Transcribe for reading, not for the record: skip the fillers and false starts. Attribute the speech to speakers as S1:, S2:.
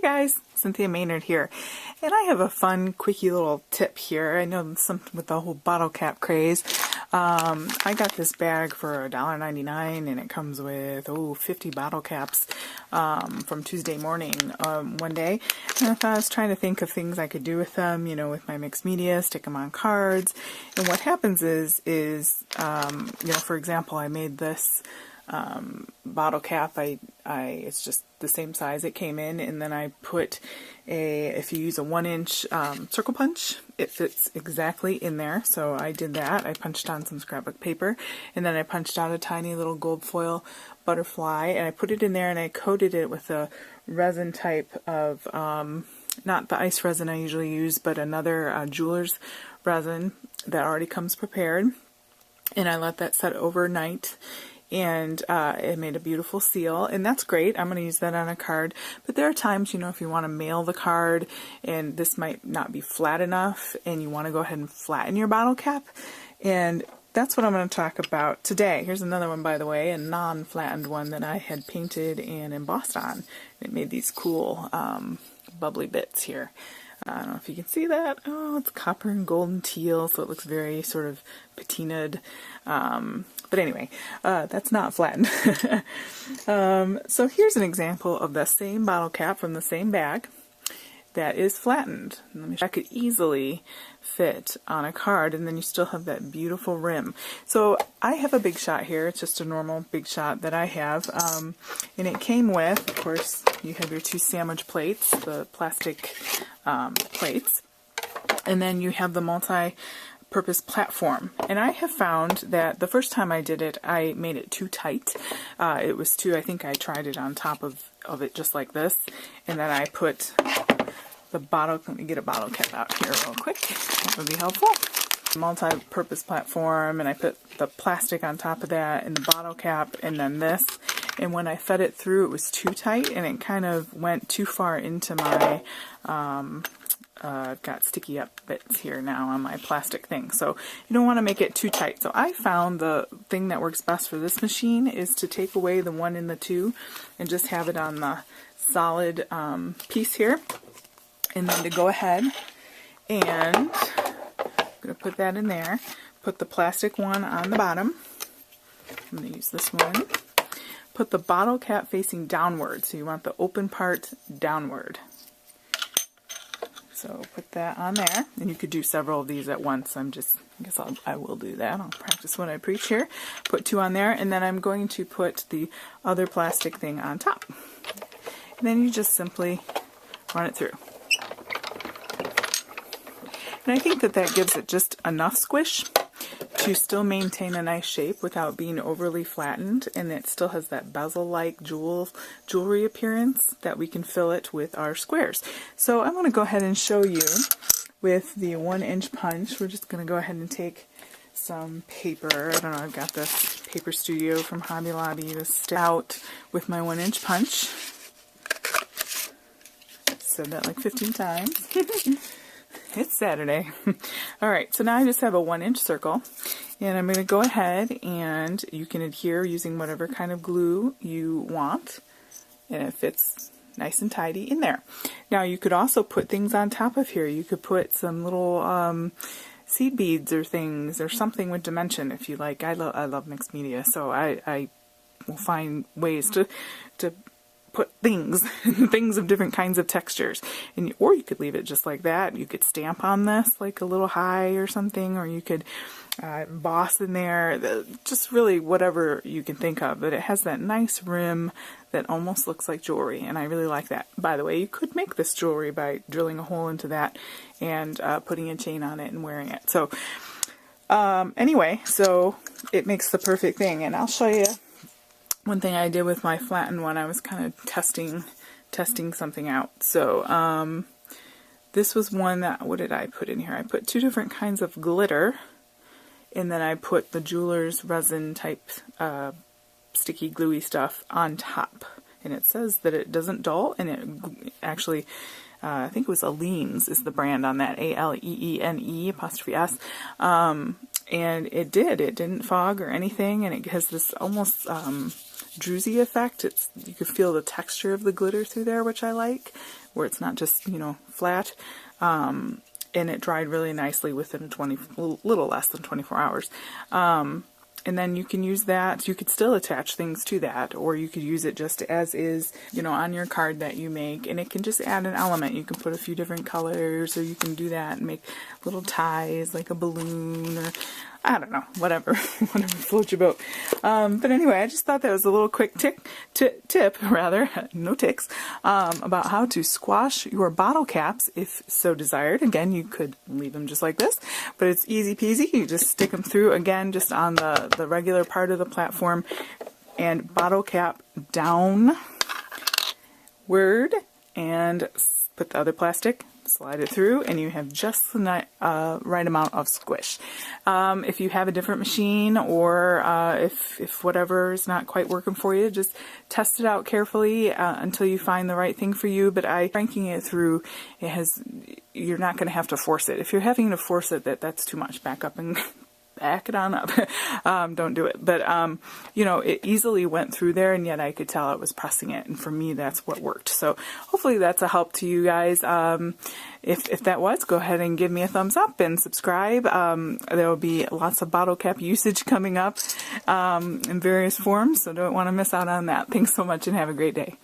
S1: guys, Cynthia Maynard here, and I have a fun, quickie little tip here. I know something with the whole bottle cap craze. I got this bag for $1.99, and it comes with 50 bottle caps from Tuesday morning one day. And I thought I was trying to think of things I could do with them, you know, with my mixed media, stick them on cards. And what happens is you know, for example, I made this bottle cap. It's just the same size it came in, and then I put if you use a 1-inch circle punch, it fits exactly in there. So I did that. I punched on some scrapbook paper, and then I punched out a tiny little gold foil butterfly, and I put it in there, and I coated it with a resin type of not the ice resin I usually use, but another jeweler's resin that already comes prepared, and I let that set overnight. And it made a beautiful seal, and that's great. I'm going to use that on a card. But there are times, you know, if you want to mail the card and this might not be flat enough and you want to go ahead and flatten your bottle cap. And that's what I'm going to talk about today. Here's another one, by the way, a non-flattened one that I had painted and embossed on. It made these cool bubbly bits here. I don't know if you can see that. Oh, it's copper and golden teal, so it looks very sort of patinaed. But anyway, that's not flattened. So here's an example of the same bottle cap from the same bag that is flattened. I could easily fit on a card, and then you still have that beautiful rim. So I have a Big Shot here. It's just a normal Big Shot that I have. And it came with, of course, you have your 2 sandwich plates, the plastic plates. And then you have the multi-purpose platform. And I have found that the first time I did it, I made it too tight. It was too, I think I tried it on top of it just like this. And then I put the bottle, let me get a bottle cap out here real quick. That would be helpful. Multi-purpose platform, and I put the plastic on top of that, and the bottle cap, and then this. And when I fed it through, it was too tight, and it kind of went too far into my I've got sticky up bits here now on my plastic thing, so you don't want to make it too tight. So I found the thing that works best for this machine is to take away the 1 and the 2 and just have it on the solid piece here, and then to go ahead and I'm going to put that in there, put the plastic one on the bottom. I'm going to use this one. Put the bottle cap facing downward, so you want the open part downward. So put that on there, and you could do several of these at once. I guess I will do that. I'll practice what I preach here. Put 2 on there, and then I'm going to put the other plastic thing on top. And then you just simply run it through. And I think that gives it just enough squish to still maintain a nice shape without being overly flattened, and it still has that bezel-like jewelry appearance that we can fill it with our squares. So I'm going to go ahead and show you with the 1-inch punch. We're just going to go ahead and take some paper. I don't know, I've got this Paper Studio from Hobby Lobby to stick out with my 1-inch punch. Said that like 15 times. It's Saturday. Alright, so now I just have a 1-inch circle, and I'm going to go ahead, and you can adhere using whatever kind of glue you want, and it fits nice and tidy in there. Now you could also put things on top of here. You could put some little seed beads or things, or something with dimension if you like. I love mixed media, so I will find ways to put things of different kinds of textures, or you could leave it just like that. You could stamp on this like a little high or something, or you could emboss in there, just really whatever you can think of. But it has that nice rim that almost looks like jewelry, and I really like that. By the way, you could make this jewelry by drilling a hole into that and putting a chain on it and wearing it. So anyway, so it makes the perfect thing, and I'll show you one thing I did with my flattened one. I was kind of testing something out. So this was one that, what did I put in here? I put 2 different kinds of glitter, and then I put the jeweler's resin type sticky gluey stuff on top. And it says that it doesn't dull, and it actually, I think it was Aleene's is the brand on that, A-L-E-E-N-E_S. And it didn't fog or anything, and it has this almost druzy effect. You can feel the texture of the glitter through there, which I like, where it's not just, you know, flat. And it dried really nicely within a little less than 24 hours. And then you can use that, you could still attach things to that, or you could use it just as is, you know, on your card that you make, and it can just add an element. You can put a few different colors, or you can do that and make little ties like a balloon, or I don't know, whatever floats your boat. But anyway, I just thought that was a little quick tip, no ticks, about how to squash your bottle caps if so desired. Again, you could leave them just like this, but it's easy peasy. You just stick them through, again, just on the regular part of the platform, and bottle cap downward, and put the other plastic, slide it through, and you have just the right amount of squish. If you have a different machine, or if whatever is not quite working for you, just test it out carefully until you find the right thing for you. But cranking it through, you're not going to have to force it. If you're having to force it, that's too much. Back up and back it on up. Don't do it. But, you know, it easily went through there, and yet I could tell it was pressing it. And for me, that's what worked. So hopefully that's a help to you guys. If that was, go ahead and give me a thumbs up and subscribe. There will be lots of bottle cap usage coming up in various forms, so don't want to miss out on that. Thanks so much and have a great day.